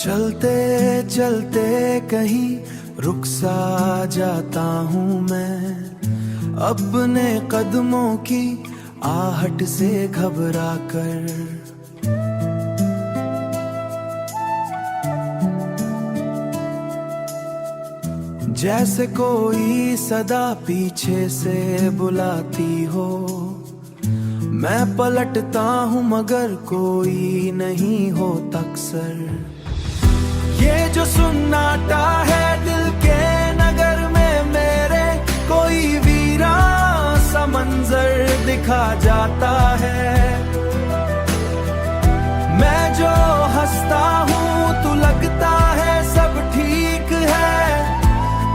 चलते चलते कहीं रुक सा जाता हूँ मैं, अपने कदमों की आहट से घबरा कर। जैसे कोई सदा पीछे से बुलाती हो, मैं पलटता हूँ मगर कोई नहीं होता अक्सर। ये जो सुन्नाटा है दिल के नगर में मेरे, कोई वीरा सा मंजर दिखा जाता है। मैं जो हंसता हूँ तो लगता है सब ठीक है,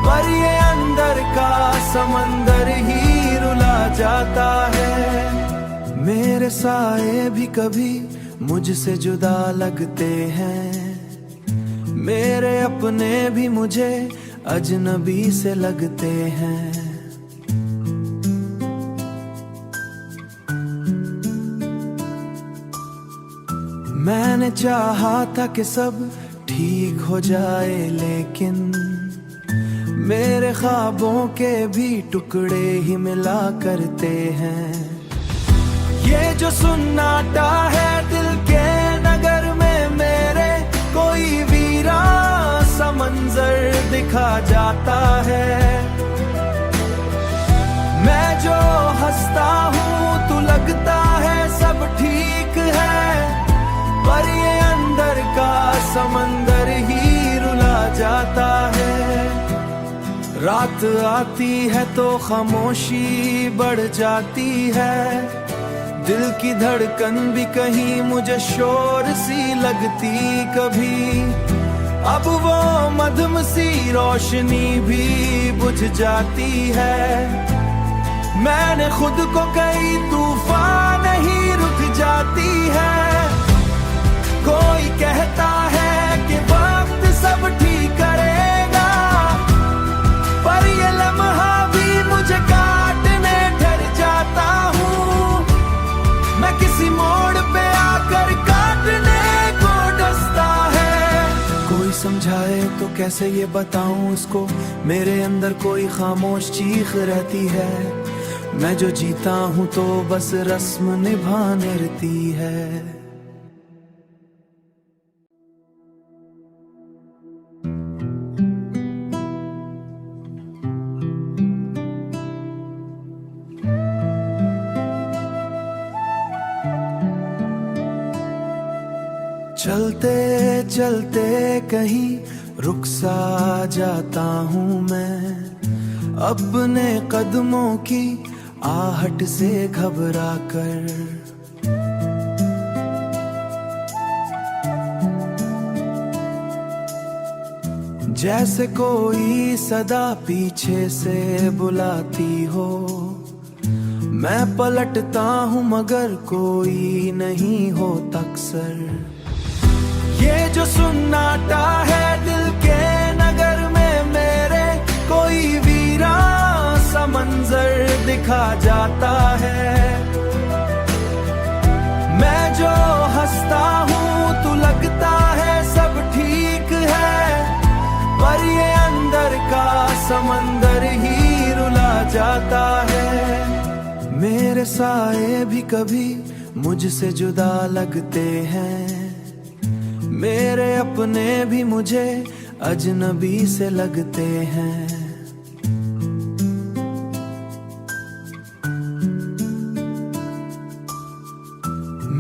पर ये अंदर का समंदर ही रुला जाता है। मेरे साए भी कभी मुझसे जुदा लगते हैं, मेरे अपने भी मुझे अजनबी से लगते हैं। मैंने चाहा था कि सब ठीक हो जाए, लेकिन मेरे ख्वाबों के भी टुकड़े ही मिला करते हैं। ये जो सुन्नाटा है दिल के नगर में मेरे, कोई वीरा सा मंजर दिखा जाता है। मैं जो हंसता हूँ तो लगता है सब ठीक है, पर ये अंदर का समंदर ही रुला जाता है। रात आती है तो खामोशी बढ़ जाती है, दिल की धड़कन भी कहीं मुझे शोर सी लगती कभी। अब वो मध्यम सी रोशनी भी बुझ जाती है। मैंने खुद को कई तूफान ही रुक जाती है। कोई कहता है कि वक्त सब ठीक करेगा, पर ये लम्हा भी मुझे काटने ठहर जाता हूँ। मैं किसी मोड़ पे आकर काटने को डसता है। कोई समझाए तो कैसे ये बताऊं उसको, मेरे अंदर कोई खामोश चीख रहती है। मैं जो जीता हूँ तो बस रस्म निभाने रहती है। चलते चलते कहीं रुक सा जाता हूँ मैं, अपने कदमों की आहट से घबरा कर। जैसे कोई सदा पीछे से बुलाती हो, मैं पलटता हूँ मगर कोई नहीं होता अक्सर। ये जो सुन्नाटा है दिल के नगर में मेरे, कोई वीरा सा मंजर दिखा जाता है। मैं जो हंसता हूँ तो लगता है सब ठीक है, पर ये अंदर का समंदर ही रुला जाता है। मेरे साए भी कभी मुझसे जुदा लगते हैं, मेरे अपने भी मुझे अजनबी से लगते हैं।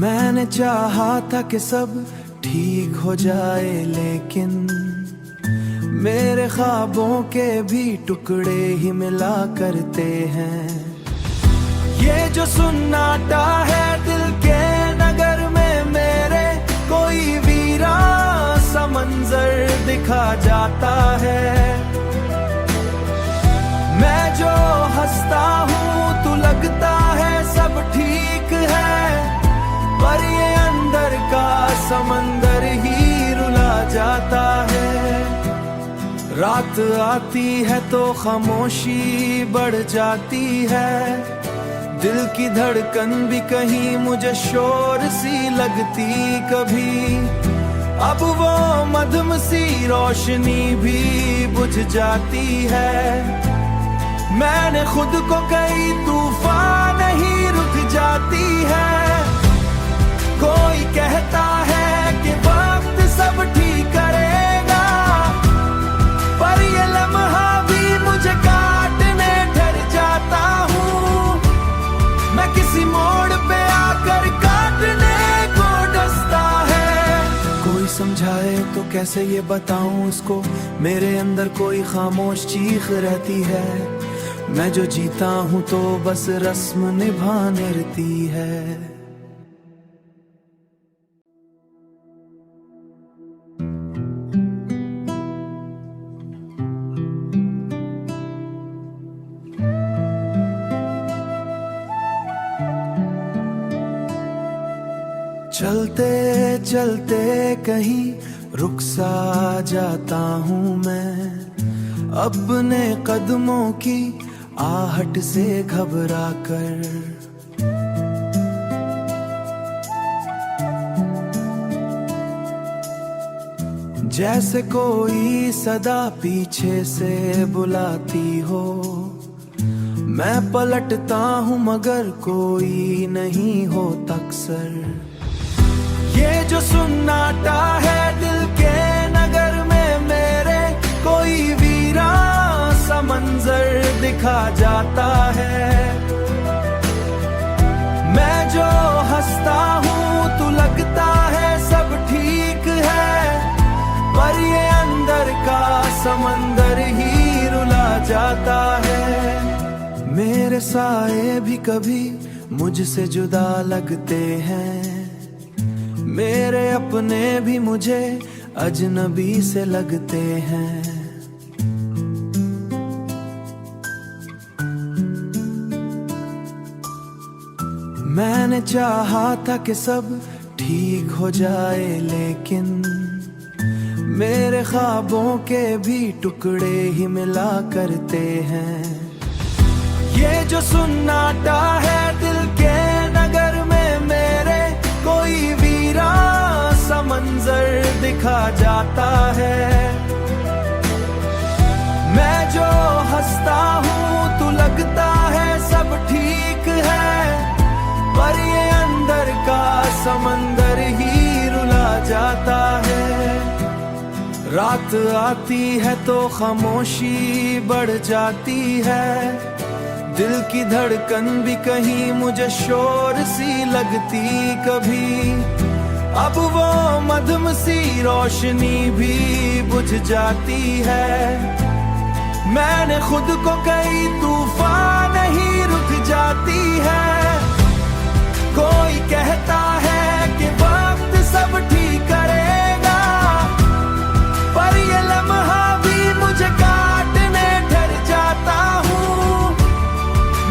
मैंने चाहा था कि सब ठीक हो जाए, लेकिन मेरे ख्वाबों के भी टुकड़े ही मिला करते हैं। ये जो सुन्नाटा है दिल के नगर में मेरे, कोई वीरा सा मंजर दिखा जाता है। मैं जो हंसता हूँ तो लगता है सब ठीक है, पर ये अंदर का समंदर ही रुला जाता है। रात आती है तो खामोशी बढ़ जाती है, दिल की धड़कन भी कहीं मुझे शोर सी लगती कभी। अब वो मध्यम रोशनी भी बुझ जाती है। मैंने खुद को कई तूफान नहीं रुक जाती है। कोई कहता है कि वक्त सब ठीक करेगा, पर ये लम्हा भी मुझे काटने डर जाता हूँ। मैं किसी मोड़ पे आकर काटने को डसता है। कोई समझाए तो कैसे ये बताऊं उसको, मेरे अंदर कोई खामोश चीख रहती है। मैं जो जीता हूँ तो बस रस्म निभाने रहती है। चलते चलते कहीं रुक सा जाता हूँ मैं, अपने कदमों की आहट से घबरा कर। जैसे कोई सदा पीछे से बुलाती हो, मैं पलटता हूँ मगर कोई नहीं होता अक्सर। ये जो सुन्नाटा है दिल के नगर में मेरे, कोई वीरान सा मंजर दिखा जाता है। मैं जो हंसता हूँ तो लगता है सब ठीक है, पर ये अंदर का समंदर ही रुला जाता है। मेरे साए भी कभी मुझसे जुदा लगते हैं, मेरे अपने भी मुझे अजनबी से लगते हैं। मैंने चाहा था कि सब ठीक हो जाए, लेकिन मेरे ख्वाबों के भी टुकड़े ही मिला करते हैं। ये जो सुन्नाटा है दिल के नगर में मेरे, कोई वीरान सा मंजर दिखा जाता है। मैं जो हंसता हूँ तो लगता है सब ठीक है, पर ये अंदर का समंदर ही रुला जाता है। रात आती है तो खामोशी बढ़ जाती है, दिल की धड़कन भी कहीं मुझे शोर सी लगती कभी। अब वो मधुम सी रोशनी भी बुझ जाती है। मैंने खुद को कई तूफान नहीं रुक जाती है। कोई कहता है कि वक्त सब ठीक करेगा, पर ये लम्हा भी मुझे काटने डर जाता हूँ।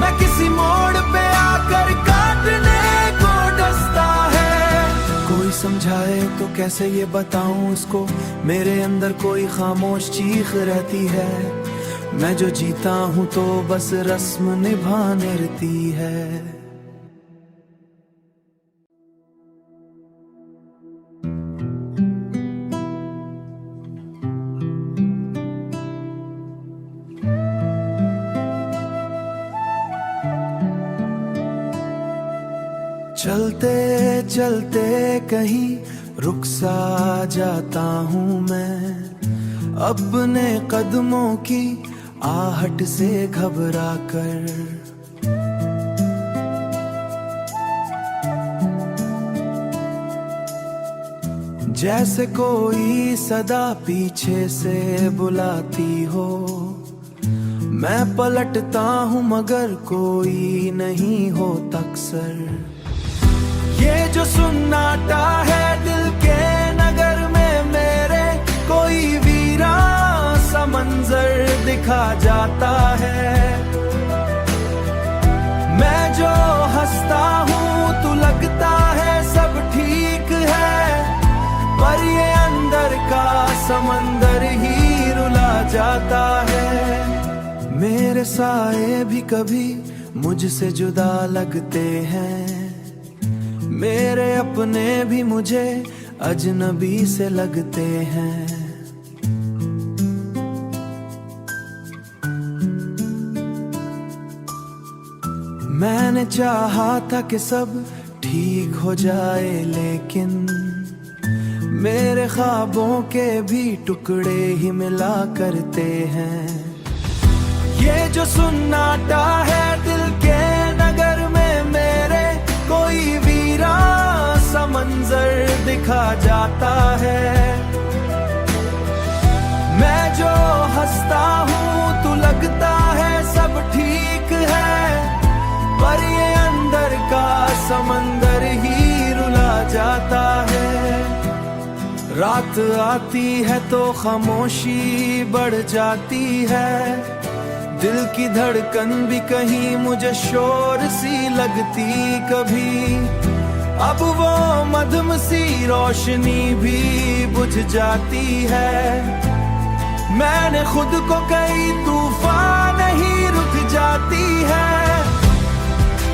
मैं किसी मोड़ पे आकर काटने को डसता है। कोई समझाए तो कैसे ये बताऊं उसको, मेरे अंदर कोई खामोश चीख रहती है। मैं जो जीता हूँ तो बस रस्म निभाने रहती है। चलते चलते कहीं रुक सा जाता हूँ मैं, अपने कदमों की आहट से घबरा कर। जैसे कोई सदा पीछे से बुलाती हो, मैं पलटता हूँ मगर कोई नहीं होता अक्सर। ये जो सुन्नाटा है दिल के नगर में मेरे, कोई वीरान सा मंजर दिखा जाता है। मैं जो हंसता हूँ तो लगता है सब ठीक है, पर ये अंदर का समंदर ही रुला जाता है। मेरे साए भी कभी मुझसे जुदा लगते हैं, मेरे अपने भी मुझे अजनबी से लगते हैं। मैंने चाहा था कि सब ठीक हो जाए, लेकिन मेरे ख्वाबों के भी टुकड़े ही मिला करते हैं। ये जो सुन्नाटा है दिल के नगर में मेरे, कोई वीरा सा मंजर दिखा जाता है। मैं जो हंसता हूँ तो लगता है सब ठीक है, पर ये अंदर का समंदर ही रुला जाता है। रात आती है तो खामोशी बढ़ जाती है, दिल की धड़कन भी कहीं मुझे शोर सी लगती कभी। अब वो मध्यम सी रोशनी भी बुझ जाती है। मैंने खुद को कई तूफान ही रुक जाती है।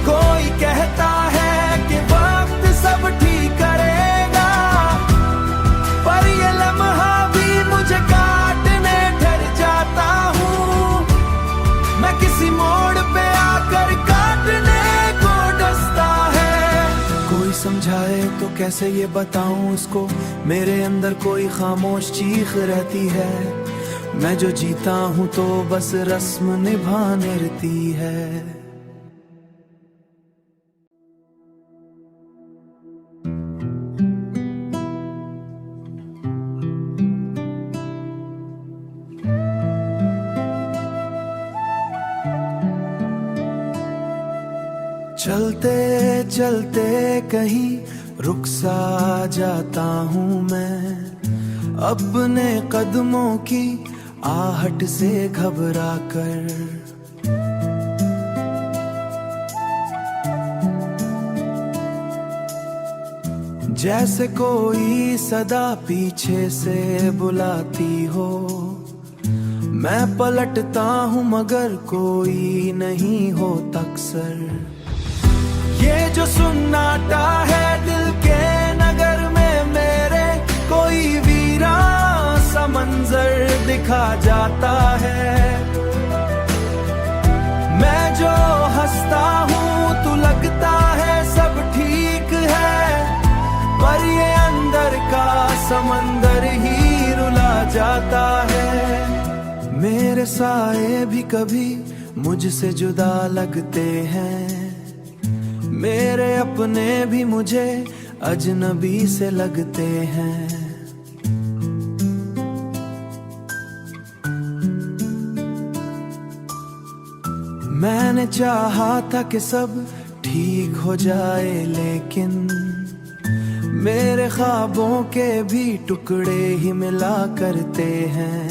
कोई कहता है कि वक्त सब ठीक करेगा, पर ये लम्हा भी मुझे काटने ठहर जाता हूँ। मैं किसी मोड़ पे आकर काटने को डसता है। कोई समझाए तो कैसे ये बताऊं उसको, मेरे अंदर कोई खामोश चीख रहती है। मैं जो जीता हूँ तो बस रस्म निभाने रहती है। चलते चलते कहीं रुक सा जाता हूँ मैं, अपने कदमों की आहट से घबरा कर। जैसे कोई सदा पीछे से बुलाती हो, मैं पलटता हूँ मगर कोई नहीं होता अक्सर। ये जो सुन्नाटा है दिल के नगर में मेरे, कोई वीरा सा मंजर दिखा जाता है। मैं जो हंसता हूँ तो लगता है सब ठीक है, पर ये अंदर का समंदर ही रुला जाता है। मेरे साए भी कभी मुझसे जुदा लगते हैं, मेरे अपने भी मुझे अजनबी से लगते हैं। मैंने चाहा था कि सब ठीक हो जाए, लेकिन मेरे ख्वाबों के भी टुकड़े ही मिला करते हैं।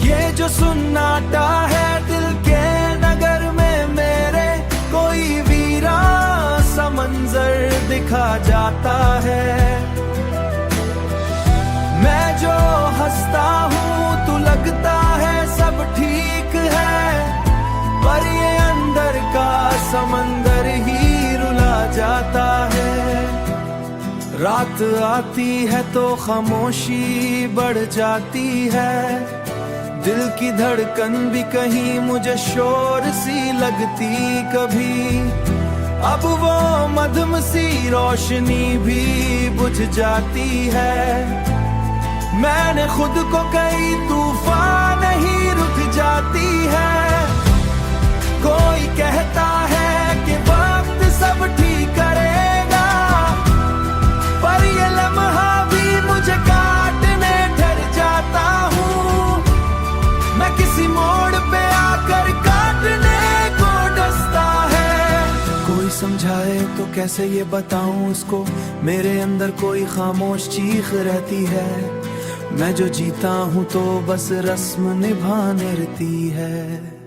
ये जो सुन्नाटा है दिल के नगर में मेरे, कोई वीरा सा मंजर दिखा जाता है। मैं जो हंसता हूँ तो लगता है सब ठीक है, पर ये अंदर का समंदर ही रुला जाता है। रात आती है तो खामोशी बढ़ जाती है, दिल की धड़कन भी कहीं मुझे शोर सी लगती कभी। अब वो मध्यम सी रोशनी भी बुझ जाती है। मैंने खुद को कई तूफान ही रुक जाती है। कोई कहता है कि वक्त सब ठीक करेगा, पर ये लम्हा भी मुझे काटने ठहर जाता हूँ। मैं किसी मोड़ पे आकर काटने को डसता है। कोई समझाए तो कैसे ये बताऊं उसको, मेरे अंदर कोई खामोश चीख रहती है। मैं जो जीता हूँ तो बस रस्म निभाने रहती है।